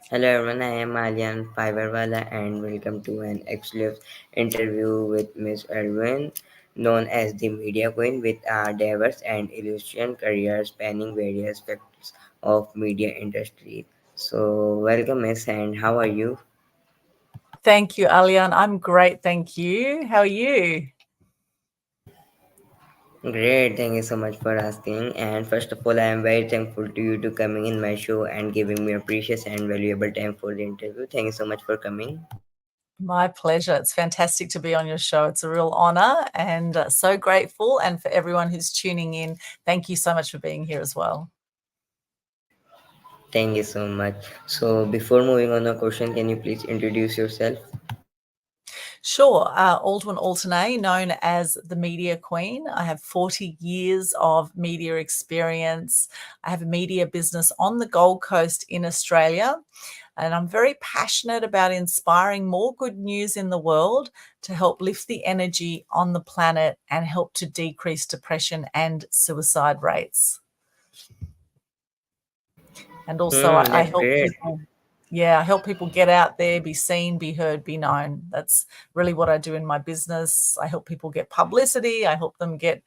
Hello everyone, I am Alyan Fiberwala and welcome to an exclusive interview with Miss Alyan, known as the Media Queen, with a diverse and illustrious career spanning various aspects of media industry. So welcome Miss, and how are you? Thank you, Alyan. I'm great, thank you. How are you? Great, thank you so much for asking. And first of all, I am very thankful to you to coming in my show and giving me a precious and valuable time for the interview. Thank you so much for coming. My pleasure. It's fantastic to be on your show. It's a real honor and so grateful. And for everyone who's tuning in, thank you so much for being here as well. Thank you so much. So before moving on the question, can you please introduce yourself? Sure. Aldwin Alternay, known as the Media Queen. I have 40 years of media experience. I have a media business on the Gold Coast in Australia. And I'm very passionate about inspiring more good news in the world to help lift the energy on the planet and help to decrease depression and suicide rates. And also, I That's help great. people. Yeah, I help people get out there, be seen, be heard, be known. That's really what I do in my business. I help people get publicity. I help them get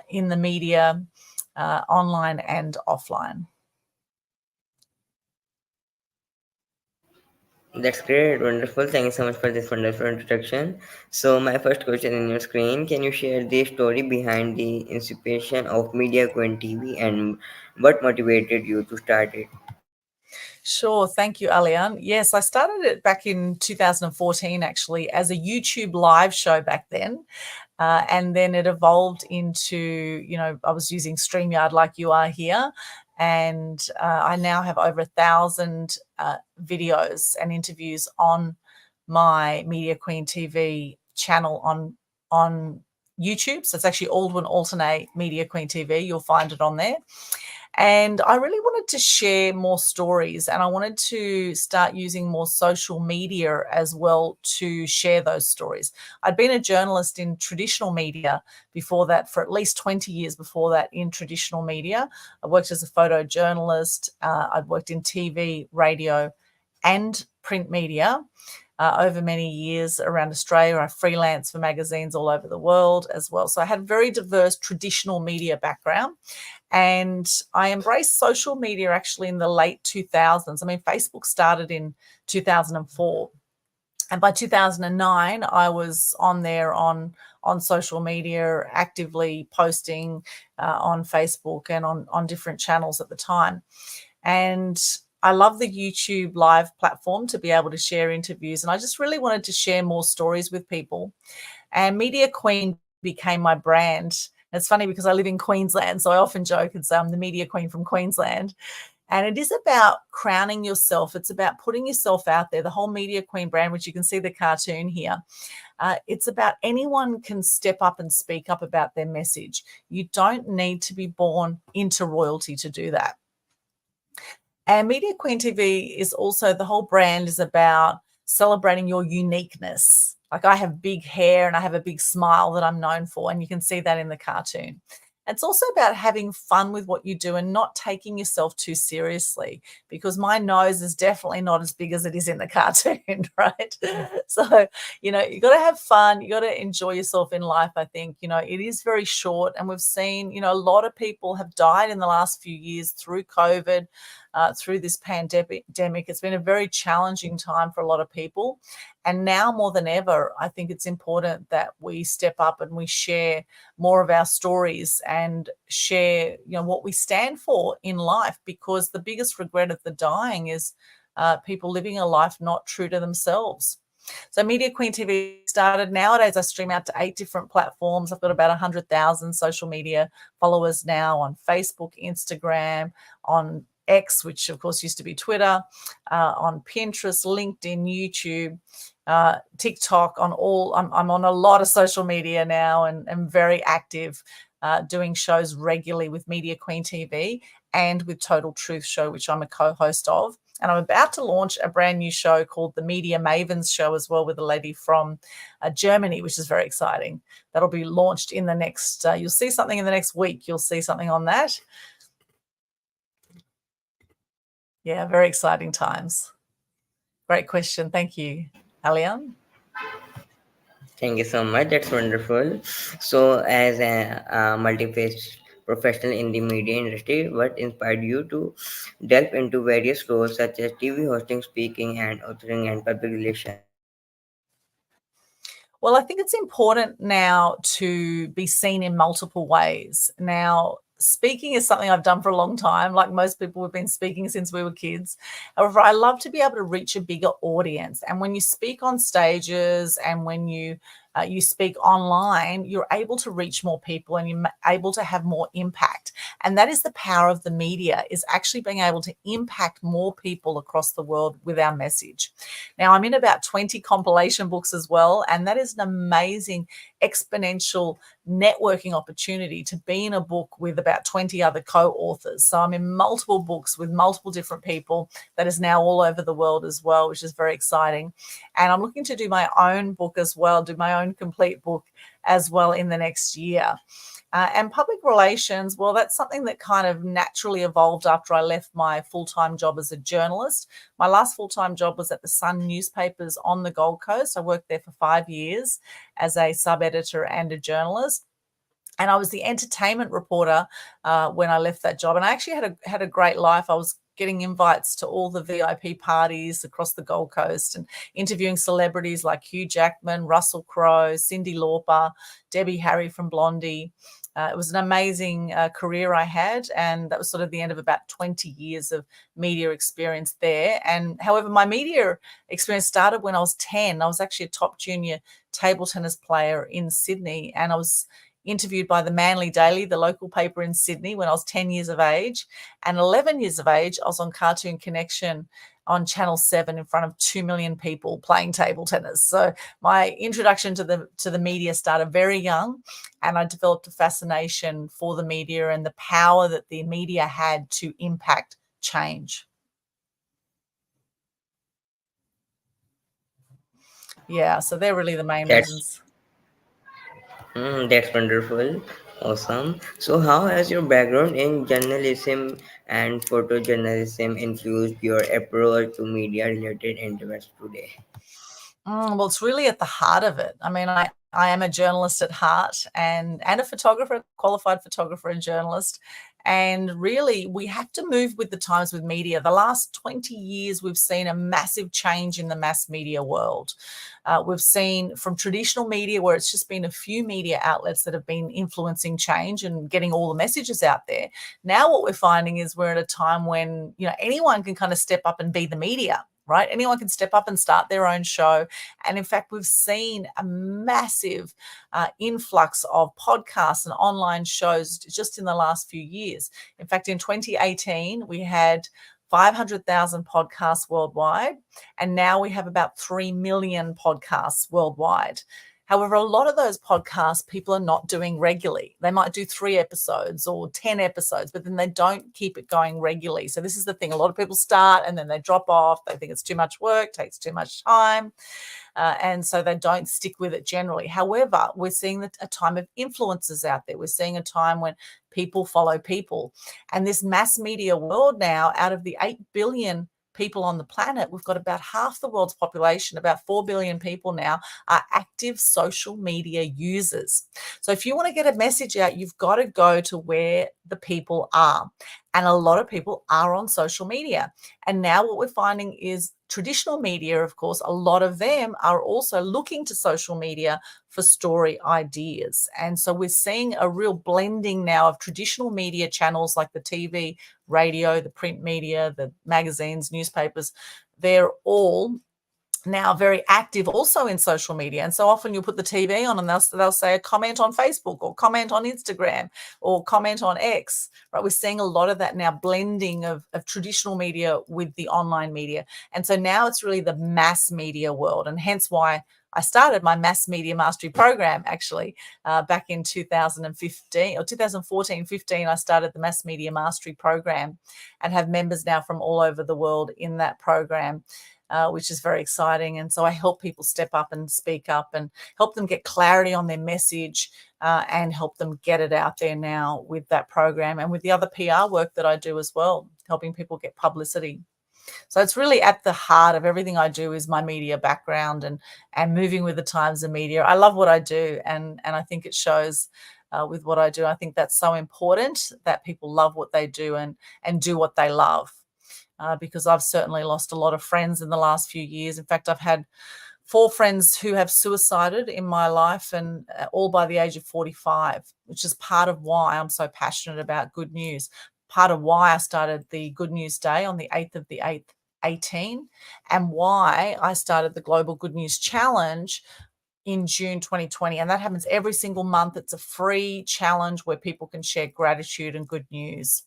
in the media, online and offline. That's great. Wonderful. Thank you so much for this wonderful introduction. So my first question in your screen, can you share the story behind the inspiration of Media Queen TV and what motivated you to start it? Sure. Thank you, Alyan. Yes, I started it back in 2014, actually, as a YouTube live show back then. And then it evolved into, I was using StreamYard like you are here. And I now have over 1,000 videos and interviews on my Media Queen TV channel on YouTube. So it's actually Aldwin Alternate Media Queen TV. You'll find it on there. And I really wanted to share more stories, and I wanted to start using more social media as well to share those stories. I'd been a journalist in traditional media before that, for at least 20 years before that in traditional media. I worked as a photojournalist, I'd worked in TV, radio, and print media. Over many years around Australia. I freelance for magazines all over the world as well. So I had a very diverse traditional media background. And I embraced social media actually in the late 2000s. I mean, Facebook started in 2004. And by 2009, I was on there on social media, actively posting on Facebook and on different channels at the time. And I love the YouTube live platform to be able to share interviews. And I just really wanted to share more stories with people. And Media Queen became my brand. It's funny because I live in Queensland, so I often joke and say I'm the Media Queen from Queensland. And it is about crowning yourself. It's about putting yourself out there. The whole Media Queen brand, which you can see the cartoon here, it's about anyone can step up and speak up about their message. You don't need to be born into royalty to do that. And Media Queen TV is also, the whole brand is about celebrating your uniqueness. Like I have big hair and I have a big smile that I'm known for, and you can see that in the cartoon. It's also about having fun with what you do and not taking yourself too seriously, because my nose is definitely not as big as it is in the cartoon, right? So, you got to have fun. You got to enjoy yourself in life. I think, it is very short, and we've seen, a lot of people have died in the last few years through COVID, through this pandemic. It's been a very challenging time for a lot of people. And now more than ever, I think it's important that we step up and we share more of our stories and share, what we stand for in life, because the biggest regret of the dying is people living a life not true to themselves. So Media Queen TV started. Nowadays, I stream out to 8 different platforms. I've got about 100,000 social media followers now on Facebook, Instagram, on X, which of course used to be Twitter, on Pinterest, LinkedIn, YouTube, TikTok, on all. I'm on a lot of social media now, and I'm very active, doing shows regularly with Media Queen TV and with Total Truth Show, which I'm a co-host of. And I'm about to launch a brand new show called the Media Mavens Show as well, with a lady from Germany, which is very exciting. That'll be launched in the next, you'll see something in the next week. You'll see something on that. Yeah, very exciting times. Great question. Thank you, Alyan. Thank you so much. That's wonderful. So, as a multi-faced professional in the media industry, what inspired you to delve into various roles such as TV hosting, speaking, and authoring and public relations? Well, I think it's important now to be seen in multiple ways. Now, speaking is something I've done for a long time. Like most people, we've been speaking since we were kids. However, I love to be able to reach a bigger audience. And when you speak on stages and when you speak online, you're able to reach more people and you're able to have more impact. And that is the power of the media, is actually being able to impact more people across the world with our message. Now, I'm in about 20 compilation books as well, and that is an amazing exponential networking opportunity to be in a book with about 20 other co-authors. So I'm in multiple books with multiple different people that is now all over the world as well, which is very exciting. And I'm looking to do my own book as well, do my own complete book as well in the next year. And public relations, well, that's something that kind of naturally evolved after I left my full-time job as a journalist. My last full-time job was at the Sun newspapers on the Gold Coast. I worked there for 5 years as a sub-editor and a journalist. And I was the entertainment reporter when I left that job. And I actually had a great life. I was getting invites to all the VIP parties across the Gold Coast and interviewing celebrities like Hugh Jackman, Russell Crowe, Cyndi Lauper, Debbie Harry from Blondie. It was an amazing career I had, and that was sort of the end of about 20 years of media experience there. And however, my media experience started when I was 10. I was actually a top junior table tennis player in Sydney, and I was interviewed by the Manly Daily, the local paper in Sydney, when I was 10 years of age. And 11 years of age, I was on Cartoon Connection on Channel 7 in front of 2 million people playing table tennis. So my introduction to the media started very young, and I developed a fascination for the media and the power that the media had to impact change. Yeah, so they're really the main That's reasons. that's wonderful. Awesome. So, how has your background in journalism and photojournalism influenced your approach to media-related interests today? Well, it's really at the heart of it. I mean, I am a journalist at heart and a photographer, qualified photographer and journalist. And really, we have to move with the times with media. The last 20 years, we've seen a massive change in the mass media world. We've seen from traditional media, where it's just been a few media outlets that have been influencing change and getting all the messages out there. Now, what we're finding is we're at a time when, anyone can kind of step up and be the media, right? Anyone can step up and start their own show. And in fact, we've seen a massive influx of podcasts and online shows just in the last few years. In fact, in 2018, we had 500,000 podcasts worldwide, and now we have about 3 million podcasts worldwide. However, a lot of those podcasts people are not doing regularly. They might do 3 episodes or 10 episodes, but then they don't keep it going regularly. So this is the thing. A lot of people start and then they drop off. They think it's too much work, takes too much time. And so they don't stick with it generally. However, we're seeing a time of influencers out there. We're seeing a time when people follow people. And this mass media world now, out of the 8 billion people on the planet, we've got about half the world's population, about 4 billion people now, are active social media users. So if you want to get a message out, you've got to go to where the people are. And a lot of people are on social media. And now what we're finding is traditional media, of course, a lot of them are also looking to social media for story ideas. And so we're seeing a real blending now of traditional media channels like the TV, radio, the print media, the magazines, newspapers. They're all now very active also in social media. And so often you'll put the TV on and they'll say a comment on Facebook or comment on Instagram or comment on X, right? We're seeing a lot of that now blending of traditional media with the online media. And so now it's really the mass media world, and hence why I started my mass media mastery program actually back in 2015 or 2014, 15. I started the mass media mastery program and have members now from all over the world in that program. Which is very exciting. And so I help people step up and speak up and help them get clarity on their message and help them get it out there now with that program and with the other PR work that I do as well, helping people get publicity. So it's really at the heart of everything I do is my media background and moving with the times of media. I love what I do, and I think it shows with what I do. I think that's so important that people love what they do and do what they love. Because I've certainly lost a lot of friends in the last few years. In fact, I've had 4 friends who have suicided in my life, and all by the age of 45, which is part of why I'm so passionate about good news. Part of why I started the Good News Day on the 8th of the 8th, 18, and why I started the Global Good News Challenge in June 2020. And that happens every single month. It's a free challenge where people can share gratitude and good news.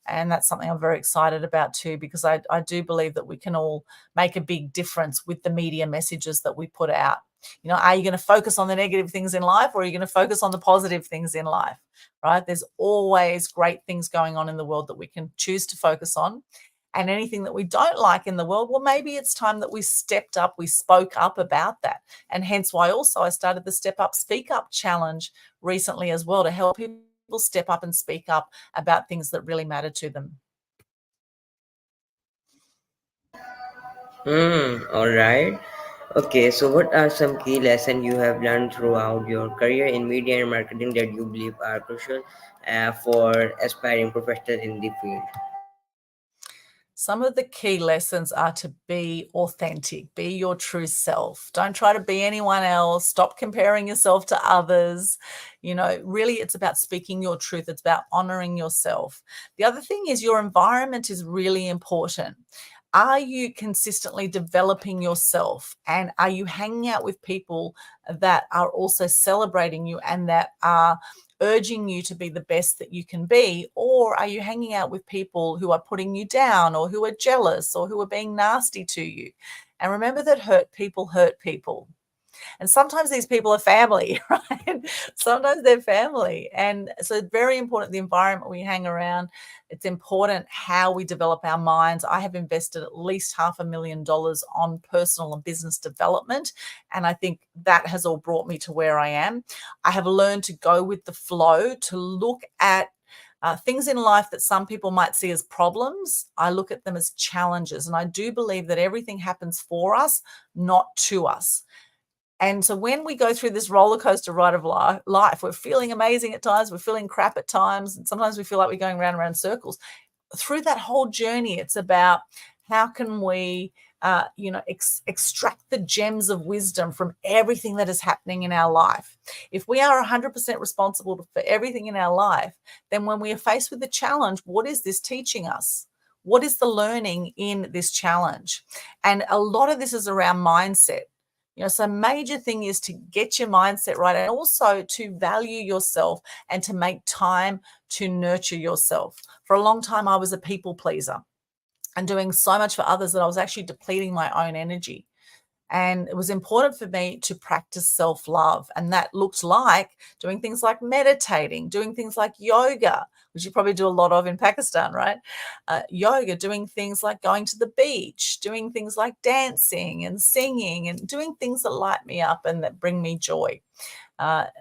And that's something I'm very excited about too, because I do believe that we can all make a big difference with the media messages that we put out. You know, are you going to focus on the negative things in life, or are you going to focus on the positive things in life? Right? There's always great things going on in the world that we can choose to focus on. And anything that we don't like in the world, well, maybe it's time that we stepped up, we spoke up about that. And hence why also I started the Step Up, Speak Up challenge recently as well, to help people step up and speak up about things that really matter to them. All right. Okay, so what are some key lessons you have learned throughout your career in media and marketing that you believe are crucial for aspiring professionals in the field? Some of the key lessons are to be authentic, be your true self. Don't try to be anyone else. Stop comparing yourself to others. You know, really, it's about speaking your truth. It's about honoring yourself. The other thing is your environment is really important. Are you consistently developing yourself? And are you hanging out with people that are also celebrating you and that are urging you to be the best that you can be? Or are you hanging out with people who are putting you down, or who are jealous, or who are being nasty to you? And remember that hurt people hurt people. And sometimes these people are family, right? Sometimes they're family. And so it's very important the environment we hang around. It's important how we develop our minds. I have invested at least $500,000 on personal and business development. And I think that has all brought me to where I am. I have learned to go with the flow, to look at things in life that some people might see as problems. I look at them as challenges. And I do believe that everything happens for us, not to us. And so when we go through this roller coaster ride of life, we're feeling amazing at times, we're feeling crap at times, and sometimes we feel like we're going round and round in circles. Through that whole journey, it's about how can we, extract the gems of wisdom from everything that is happening in our life. If we are 100% responsible for everything in our life, then when we are faced with the challenge, what is this teaching us? What is the learning in this challenge? And a lot of this is around mindset. You know, so major thing is to get your mindset right, and also to value yourself and to make time to nurture yourself. For a long time, I was a people pleaser and doing so much for others that I was actually depleting my own energy. And it was important for me to practice self love. And that looked like doing things like meditating, doing things like yoga, which you probably do a lot of in Pakistan, right? Yoga, doing things like going to the beach, doing things like dancing and singing, and doing things that light me up and that bring me joy.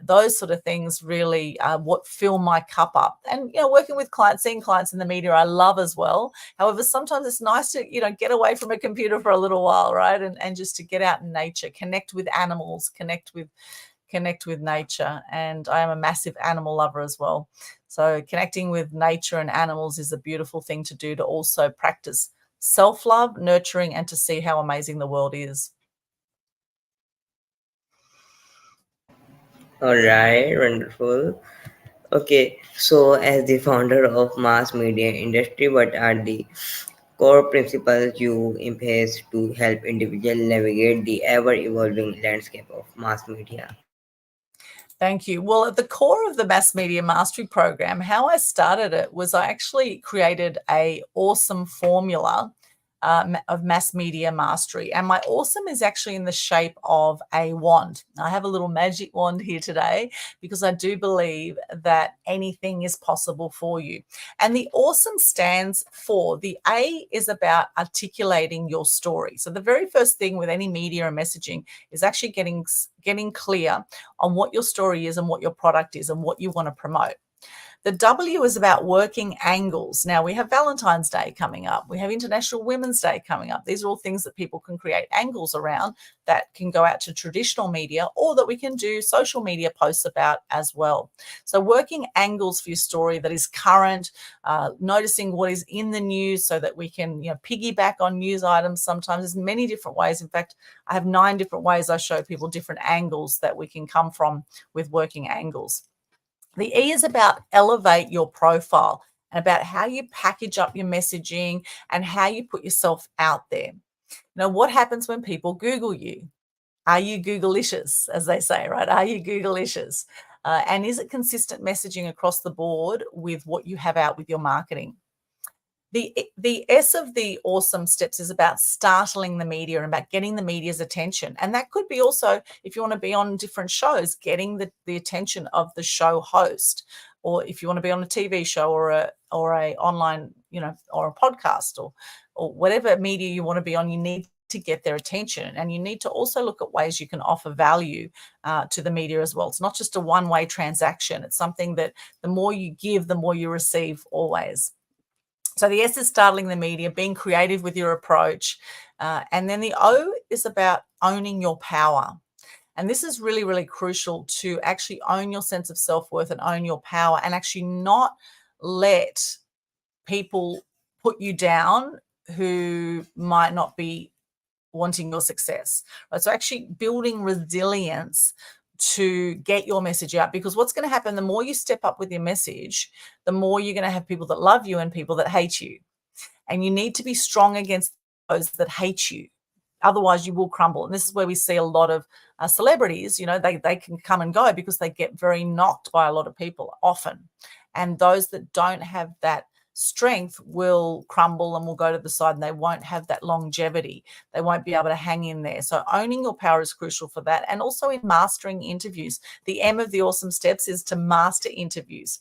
Those sort of things really what fill my cup up. And working with clients, seeing clients in the media, I love as well. However, sometimes it's nice to get away from a computer for a little while, right? And just to get out in nature, connect with animals, connect with nature. And I am a massive animal lover as well. So connecting with nature and animals is a beautiful thing to do, to also practice self-love, nurturing, and to see how amazing the world is. All right, wonderful. Okay, so as the founder of mass media industry, what are the core principles you embrace to help individuals navigate the ever-evolving landscape of mass media? Thank you. Well, at the core of the Mass Media Mastery Program, how I started it was I actually created a awesome formula of mass media mastery. And my awesome is actually in the shape of a wand. I have a little magic wand here today because I do believe that anything is possible for you. And the awesome stands for, the A is about articulating your story. So the very first thing with any media and messaging is actually getting clear on what your story is and what your product is and what you want to promote. The W is about working angles. Now, we have Valentine's Day coming up. We have International Women's Day coming up. These are all things that people can create angles around that can go out to traditional media or that we can do social media posts about as well. So working angles for your story that is current, noticing what is in the news so that we can piggyback on news items. Sometimes there's many different ways. In fact, I have 9 different ways I show people different angles that we can come from with working angles. The E is about elevate your profile and about how you package up your messaging and how you put yourself out there. Now, what happens when people Google you? Are you Googleicious, as they say, right? Are you Googleicious? And is it consistent messaging across the board with what you have out with your marketing? The S of the awesome steps is about startling the media and about getting the media's attention. And that could be also, if you want to be on different shows, getting the attention of the show host. Or if you want to be on a TV show or a online, or a podcast or whatever media you want to be on, you need to get their attention. And you need to also look at ways you can offer value to the media as well. It's not just a one-way transaction. It's something that the more you give, the more you receive always. So the S is startling the media, being creative with your approach. And then the O is about owning your power. And this is really, really crucial to actually own your sense of self-worth and own your power and actually not let people put you down who might not be wanting your success. Right? So actually building resilience to get your message out, because what's going to happen, the more you step up with your message, the more you're going to have people that love you and people that hate you. And you need to be strong against those that hate you. Otherwise, you will crumble. And this is where we see a lot of celebrities, they can come and go because they get very knocked by a lot of people often. And those that don't have that strength will crumble and will go to the side, and they won't have that longevity. They won't be able to hang in there. So owning your power is crucial for that. And also in mastering interviews. The M of the awesome steps is to master interviews,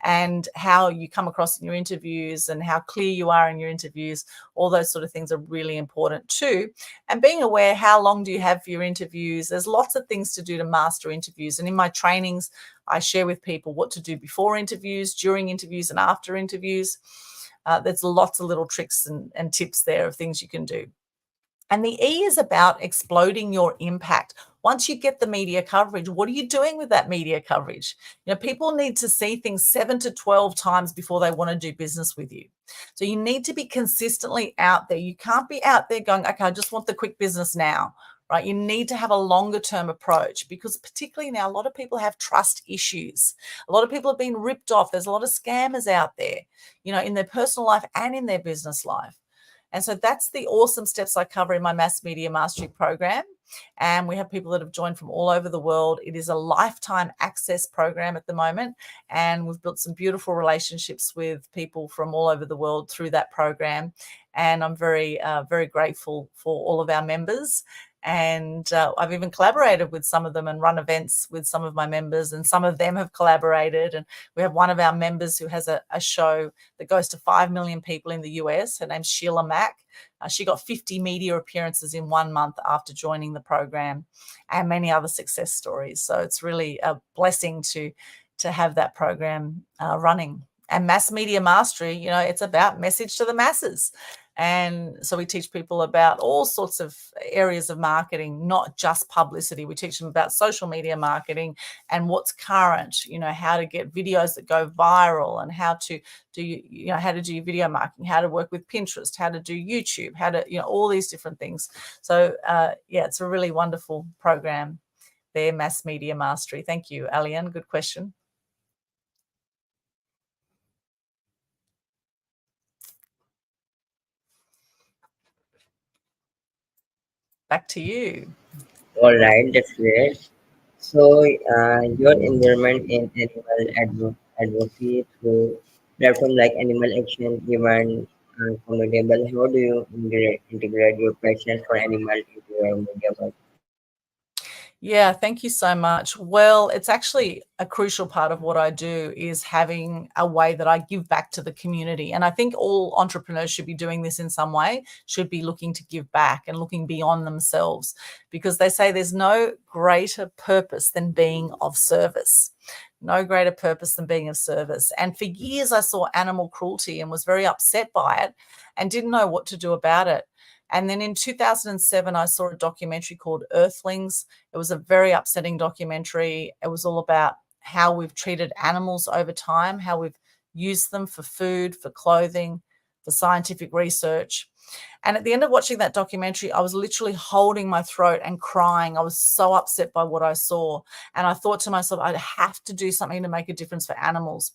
and how you come across in your interviews and how clear you are in your interviews. All those sort of things are really important too. And being aware, how long do you have for your interviews? There's lots of things to do to master interviews. And in my trainings, I share with people what to do before interviews, during interviews, and after interviews. There's lots of little tricks and tips there of things you can do. And the E is about exploding your impact. Once you get the media coverage, what are you doing with that media coverage? People need to see things 7 to 12 times before they want to do business with you. So you need to be consistently out there. You can't be out there going, okay, I just want the quick business now, right? You need to have a longer term approach, because particularly now, a lot of people have trust issues. A lot of people have been ripped off. There's a lot of scammers out there, in their personal life and in their business life. And so that's the awesome steps I cover in my Mass Media Mastery program. And we have people that have joined from all over the world. It is a lifetime access program at the moment. And we've built some beautiful relationships with people from all over the world through that program. And I'm very, very grateful for all of our members. And I've even collaborated with some of them and run events with some of my members, and some of them have collaborated. And we have one of our members who has a show that goes to 5 million people in the US. Her name's Sheila Mack. She got 50 media appearances in 1 month after joining the program, and many other success stories. So it's really a blessing to have that program running. And Mass Media Mastery, it's about message to the masses. And so we teach people about all sorts of areas of marketing, not just publicity. We teach them about social media marketing and what's current, how to get videos that go viral, and how to do, how to do video marketing, how to work with Pinterest, how to do YouTube, how to, all these different things. So it's a really wonderful program there, Mass Media Mastery. Thank you, Alyan. Good question. Back to you. All right, that's great. So, your involvement in animal advocacy through platforms like Animal Action, even Communicable, how do you integrate your passion for animals into your media work? Yeah, thank you so much. Well, it's actually a crucial part of what I do is having a way that I give back to the community. And I think all entrepreneurs should be doing this in some way, should be looking to give back and looking beyond themselves, because they say there's no greater purpose than being of service. No greater purpose than being of service. And for years, I saw animal cruelty and was very upset by it and didn't know what to do about it. And then in 2007, I saw a documentary called Earthlings. It was a very upsetting documentary. It was all about how we've treated animals over time, how we've used them for food, for clothing, for scientific research. And at the end of watching that documentary, I was literally holding my throat and crying. I was so upset by what I saw. And I thought to myself, I'd have to do something to make a difference for animals.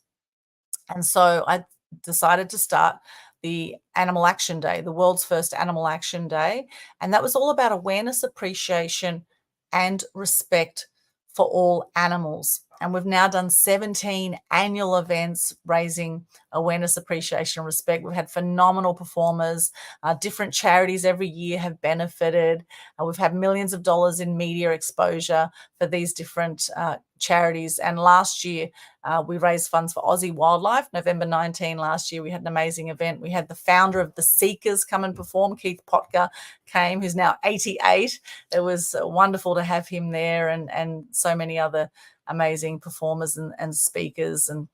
And so I decided to start the Animal Action Day, the world's first Animal Action Day. And that was all about awareness, appreciation, and respect for all animals. And we've now done 17 annual events raising awareness, appreciation, and respect. We've had phenomenal performers. Different charities every year have benefited. We've had millions of dollars in media exposure for these different charities. And last year, we raised funds for Aussie Wildlife. November 19 last year, we had an amazing event. We had the founder of The Seekers come and perform. Keith Potka came, who's now 88. It was wonderful to have him there, and so many other amazing performers and speakers. And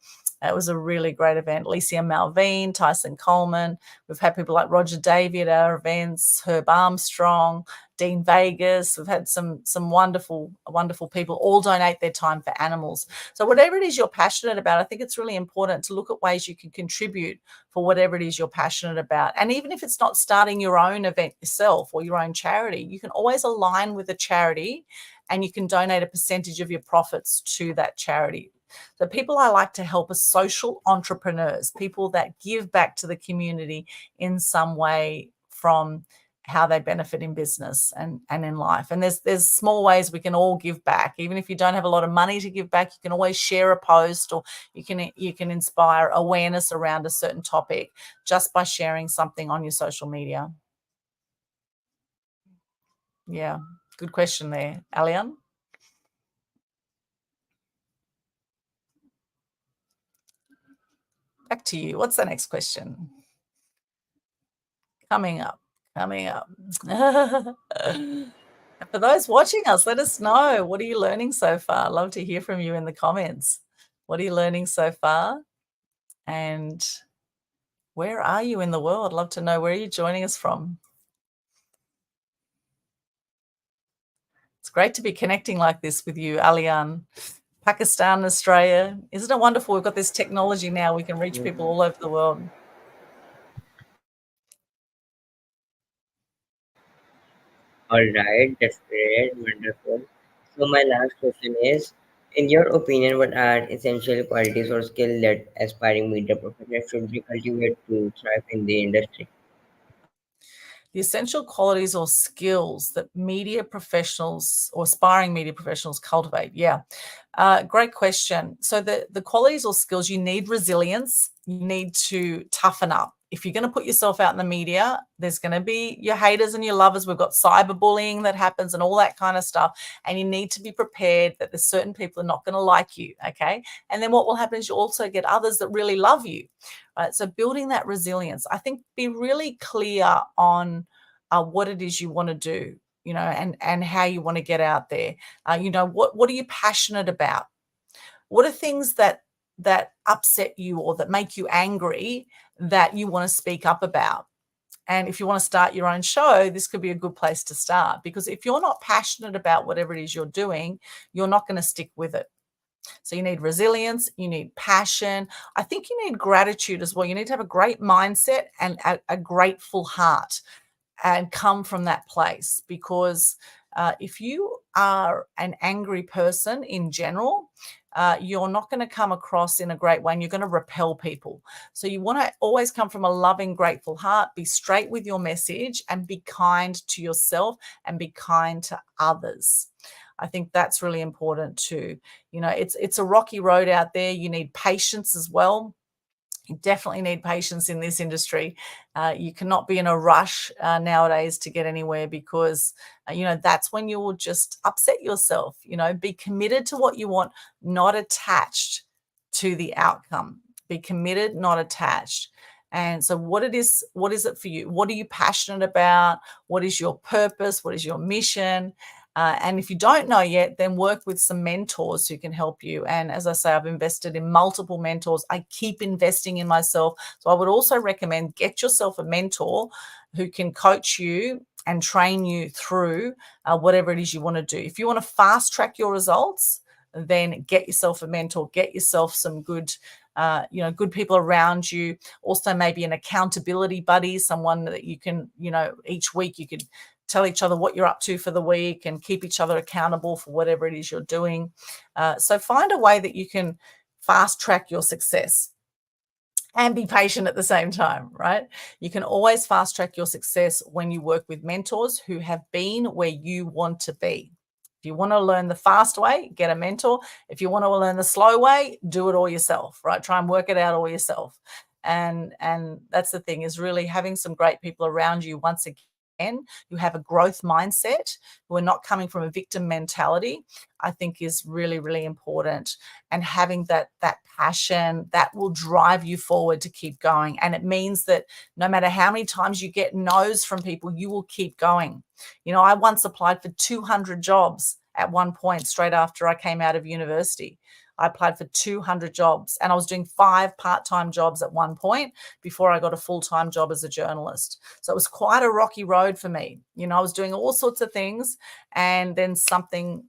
it was a really great event. Licia Malvine, Tyson Coleman. We've had people like Roger Davey at our events, Herb Armstrong, Dean Vegas. We've had some wonderful, wonderful people all donate their time for animals. So whatever it is you're passionate about, I think it's really important to look at ways you can contribute for whatever it is you're passionate about. And even if it's not starting your own event yourself or your own charity, you can always align with a charity and you can donate a percentage of your profits to that charity. The people I like to help are social entrepreneurs, people that give back to the community in some way from how they benefit in business and in life. And there's small ways we can all give back. Even if you don't have a lot of money to give back, you can always share a post, or you can inspire awareness around a certain topic just by sharing something on your social media. Yeah, good question there, Alyan. Back to you. What's the next question? Coming up, coming up. For those watching us, let us know, what are you learning so far? Love to hear from you in the comments. What are you learning so far? And where are you in the world? Love to know, where are you joining us from? It's great to be connecting like this with you, Alyan. Pakistan, Australia. Isn't it wonderful? We've got this technology now. We can reach people all over the world. All right, that's great, wonderful. So my last question is, in your opinion, what are essential qualities or skills that aspiring media professionals should be cultivate to thrive in the industry? The essential qualities or skills that media professionals or aspiring media professionals cultivate. Yeah, great question. So the qualities or skills, you need resilience. You need to toughen up. If you're going to put yourself out in the media, there's going to be your haters and your lovers. We've got cyberbullying that happens and all that kind of stuff. And you need to be prepared that there's certain people are not going to like you. Okay. And then what will happen is you also get others that really love you. Right. So building that resilience, I think, be really clear on what it is you want to do, and how you want to get out there. What are you passionate about? What are things that upset you or that make you angry that you want to speak up about? And if you want to start your own show, this could be a good place to start, because if you're not passionate about whatever it is you're doing, you're not going to stick with it. So you need resilience, you need passion. I think you need gratitude as well. You need to have a great mindset and a grateful heart, and come from that place, because if you are an angry person in general, you're not going to come across in a great way, and you're going to repel people. So you want to always come from a loving, grateful heart, be straight with your message, and be kind to yourself and be kind to others. I think that's really important too. It's a rocky road out there. You need patience as well. You definitely need patience in this industry. You cannot be in a rush nowadays to get anywhere, because, that's when you will just upset yourself. Be committed to what you want, not attached to the outcome. Be committed, not attached. And so what is it for you? What are you passionate about? What is your purpose? What is your mission? And if you don't know yet, then work with some mentors who can help you. And as I say, I've invested in multiple mentors. I keep investing in myself. So I would also recommend get yourself a mentor who can coach you and train you through whatever it is you want to do. If you want to fast track your results, then get yourself a mentor, get yourself some good good people around you. Also, maybe an accountability buddy, someone that you can, each week you could tell each other what you're up to for the week and keep each other accountable for whatever it is you're doing. So find a way that you can fast track your success and be patient at the same time, right? You can always fast track your success when you work with mentors who have been where you want to be. If you want to learn the fast way, get a mentor. If you want to learn the slow way, do it all yourself, right? Try and work it out all yourself. And that's the thing, is really having some great people around you once again who have a growth mindset, who are not coming from a victim mentality, I think is really, really important. And having that passion that will drive you forward to keep going. And it means that no matter how many times you get no's from people, you will keep going. I once applied for 200 jobs at one point straight after I came out of university. I applied for 200 jobs, and I was doing 5 part-time jobs at one point before I got a full-time job as a journalist. So it was quite a rocky road for me. I was doing all sorts of things, and then something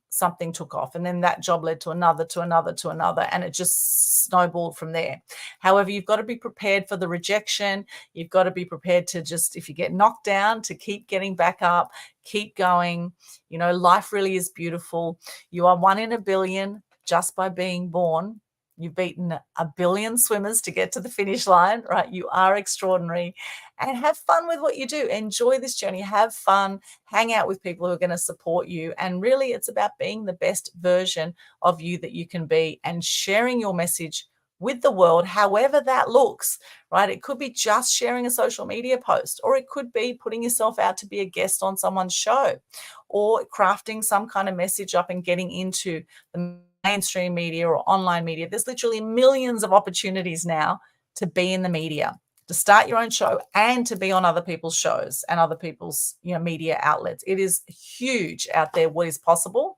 took off, and then that job led to another, to another, to another, and it just snowballed from there. However, you've got to be prepared for the rejection. You've got to be prepared to just, if you get knocked down, to keep getting back up, keep going. Life really is beautiful. You are one in a billion. Just by being born, you've beaten a billion swimmers to get to the finish line, right? You are extraordinary, and have fun with what you do. Enjoy this journey, have fun, hang out with people who are going to support you. And really, it's about being the best version of you that you can be and sharing your message with the world, however that looks, right? It could be just sharing a social media post, or it could be putting yourself out to be a guest on someone's show, or crafting some kind of message up and getting into the mainstream media or online media. There's literally millions of opportunities now to be in the media, to start your own show, and to be on other people's shows and other people's media outlets. It is huge out there what is possible,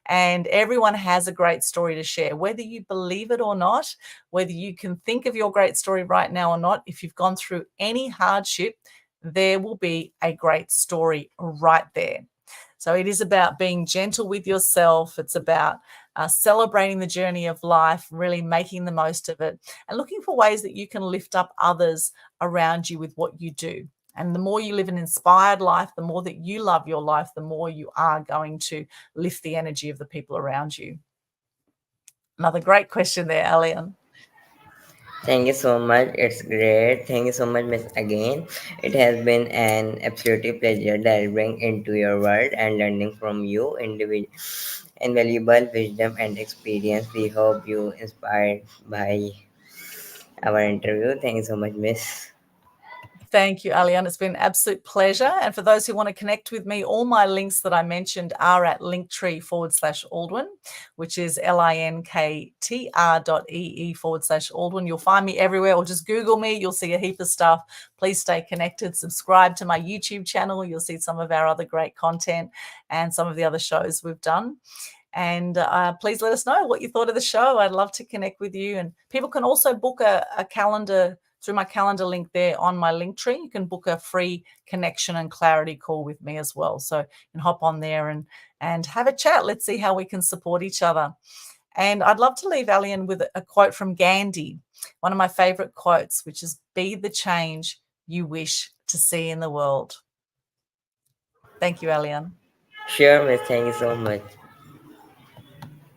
and everyone has a great story to share, whether you believe it or not, whether you can think of your great story right now or not. If you've gone through any hardship, there will be a great story right there. So it is about being gentle with yourself. It's about celebrating the journey of life, really making the most of it, and looking for ways that you can lift up others around you with what you do. And the more you live an inspired life, the more that you love your life, the more you are going to lift the energy of the people around you. Another great question there, Alyan. Thank you so much. It's great. Thank you so much, Miss. Again, it has been an absolutely pleasure delving into your world and learning from you, invaluable wisdom and experience. We hope you inspired by our interview. Thank you so much, Miss. Thank you, Alyan. It's been an absolute pleasure. And for those who want to connect with me, all my links that I mentioned are at linktree/Aldwin, which is linktr.ee/Aldwin. You'll find me everywhere, or just Google me. You'll see a heap of stuff. Please stay connected. Subscribe to my YouTube channel. You'll see some of our other great content and some of the other shows we've done. And please let us know what you thought of the show. I'd love to connect with you. And people can also book a calendar through my calendar link there on my link tree. You can book a free connection and clarity call with me as well. So you can hop on there and have a chat. Let's see how we can support each other. And I'd love to leave Alyan with a quote from Gandhi, one of my favorite quotes, which is, "Be the change you wish to see in the world." Thank you, Alyan. Sure, Miss. Thank you so much.